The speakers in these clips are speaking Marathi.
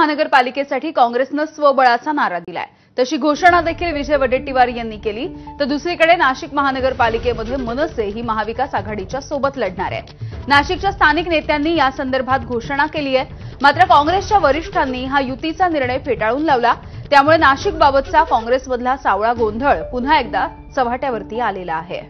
महानगरपालिकेसाठी काँग्रेसनं स्वबळाचा नारा दिलाय। तशी घोषणा देखील विजय वडेट्टीवार यांनी केली। तर दुसरीकडे नाशिक महानगरपालिकेमध्ये मनसे ही महाविकास आघाडीच्या सोबत लढणार आहे। नाशिकच्या स्थानिक नेत्यांनी या संदर्भात घोषणा केली आहे। मात्र काँग्रेसच्या वरिष्ठांनी हा युतीचा निर्णय फेटाळून लावला। त्यामुळे नाशिकबाबतचा काँग्रेसमधला सावळा गोंधळ पुन्हा एकदा चव्हाट्यावरती आलेला आहे।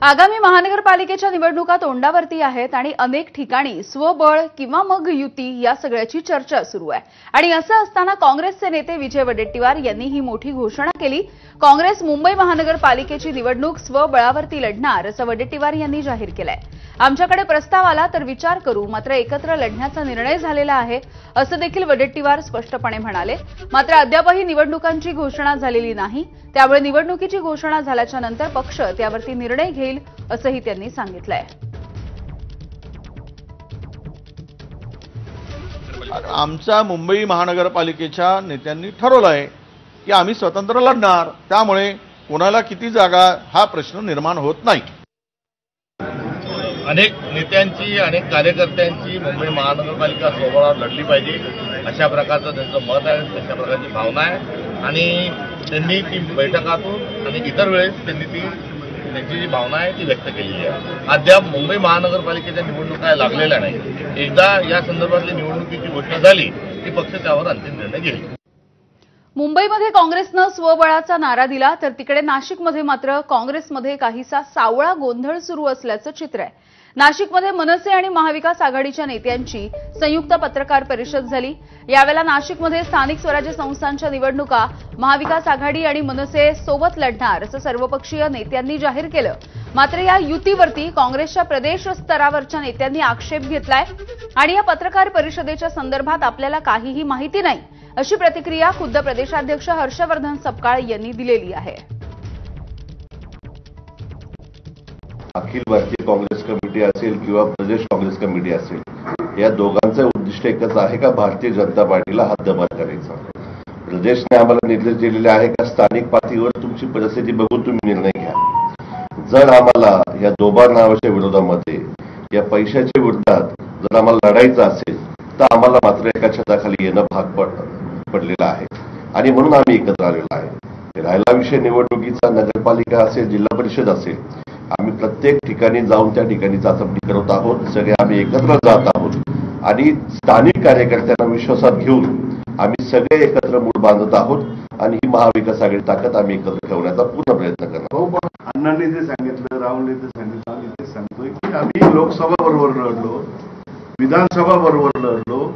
आगामी महानगरपालिकेच्या निवडणुका तोंडावरती आहेत आणि अनेक ठिकाणी स्वबळ किंवा मग युती या सगळ्याची चर्चा सुरू आहे। आणि असं असताना काँग्रेसचे नेते विजय वडेट्टीवार यांनी ही मोठी घोषणा केली। काँग्रेस मुंबई महानगरपालिकेची निवडणूक स्वबळावरती लढणार असं वडेट्टीवार यांनी जाहीर केलंय। आमच्याकडे प्रस्ताव आला तर विचार करू, मात्र एकत्र लढण्याचा निर्णय झालेला आहे असं देखील वडेट्टीवार स्पष्टपणे म्हणाले। मात्र अद्यापही निवडणुकांची घोषणा झालेली नाही, त्यामुळे निवडणुकीची घोषणा झाल्याच्या नंतर पक्ष त्यावरती निर्णय घेईल असंही त्यांनी सांगितलंय। आमच्या मुंबई महानगरपालिकेच्या नेत्यांनी ठरवलंय की आम्ही स्वतंत्र लढणार, त्यामुळे कोणाला किती जागा हा प्रश्न निर्माण होत नाही। अनेक नेत्यांची अनेक कार्यकर्त्यांची मुंबई महानगरपालिका स्वबळावर लढली पाहिजे अशा प्रकारचं त्यांचं मत आहे, तशा प्रकारची भावना आहे आणि त्यांनी ती बैठकातून आणि इतर वेळेस त्यांनी त्यांची जी भावना आहे ती व्यक्त केलेली आहे। अद्याप मुंबई महानगरपालिकेच्या निवडणुका लागलेल्या नाही। एकदा या संदर्भातली निवडणुकीची घोषणा झाली की पक्ष त्यावर अंतिम निर्णय घेईल। मुंबईमध्ये काँग्रेसनं स्वबळाचा नारा दिला तर तिकडे नाशिकमध्ये मात्र काँग्रेसमध्ये काहीसा सावळा गोंधळ सुरू असल्याचं चित्र आहे। नाशिकमध्ये मनसे आणि महाविकास आघाडीच्या नेत्यांची संयुक्त पत्रकार परिषद झाली। यावेळेला नाशिकमध्ये स्थानिक स्वराज्य संस्थांच्या निवडणुका महाविकास आघाडी आणि मनसे सोबत लढणार असं सर्वपक्षीय नेत्यांनी जाहीर केलं। मात्र या युतीवरती काँग्रेसच्या प्रदेश स्तरावरच्या नेत्यांनी आक्षेप घेतलाय आणि या पत्रकार परिषदेच्या संदर्भात आपल्याला काहीही माहिती नाही अशी प्रतिक्रिया खुद्द प्रदेशाध्यक्ष हर्षवर्धन सपकाळ यांनी दिलेली आहे। अखिल भारतीय काँग्रेस कमिटी असेल किंवा प्रदेश काँग्रेस कमिटी असेल, या दोघांचं उद्दिष्ट एकच आहे का भारतीय जनता पार्टीला हद्दपार करायचा। प्रदेशने आम्हाला निर्देश दिलेले आहे का स्थानिक पातळीवर तुमची परिस्थिती बघून तुम्ही निर्णय घ्या। जर आम्हाला या दोबार नावाच्या विरोधामध्ये या पैशाच्या विरोधात जर आम्हाला लढायचं असेल तर आम्हाला मात्र एका छताखाली येणं भाग पडलेलं आहे आणि म्हणून आम्ही एकत्र आलेलो आहे। राहिला विषय निवडणुकीचा, नगरपालिका असेल, जिल्हा परिषद असेल, आम्ही प्रत्येक ठिकाणी जाऊन त्या ठिकाणी चाचपणी करत आहोत। सगळे आम्ही एकत्र जात आहोत आणि स्थानिक कार्यकर्त्यांना विश्वासात घेऊन आम्ही सगळे एकत्र मूळ बांधत आहोत आणि ही महाविकास आघाडी ताकद आम्ही एकत्र ठेवण्याचा पूर्ण प्रयत्न करणार। अण्णांनी जे सांगितलं, राहुलने जे सांगितलं, आम्ही ते सांगतोय की आम्ही लोकसभा बरोबर लढलो, विधानसभा बरोबर लढलो,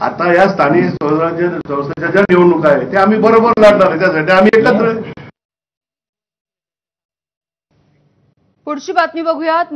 आता या स्थानिक स्वराज्य संस्थेच्या ज्या निवडणुका आहेत त्या आम्ही बरोबर लढणार आहे, त्यासाठी आम्ही एकत्र। पुढची बातमी बघूयात।